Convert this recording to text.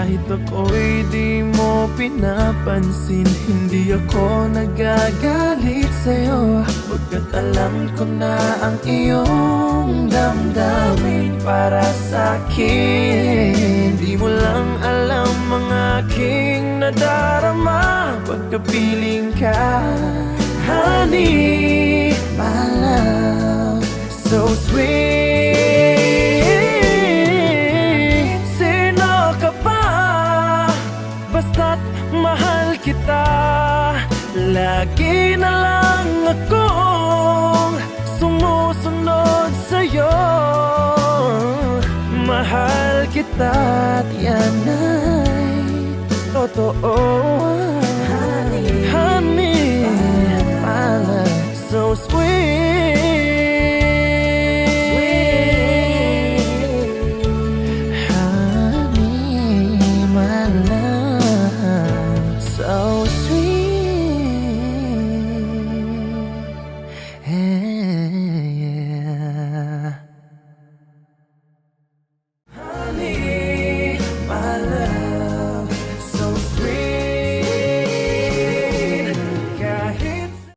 Kahit ako'y di mo pinapansin, hindi ako nagagalit sa'yo, pagkat alam ko na ang iyong damdamin para sa'kin. Di mo lang alam ang aking nadarama pagkapiling ka. Honey, my love, so sweet. Sino ka pa? Basta't mahal kita. Lagi na lang akong sumusunod sa'yo. Mahal kita at yan ay totoo.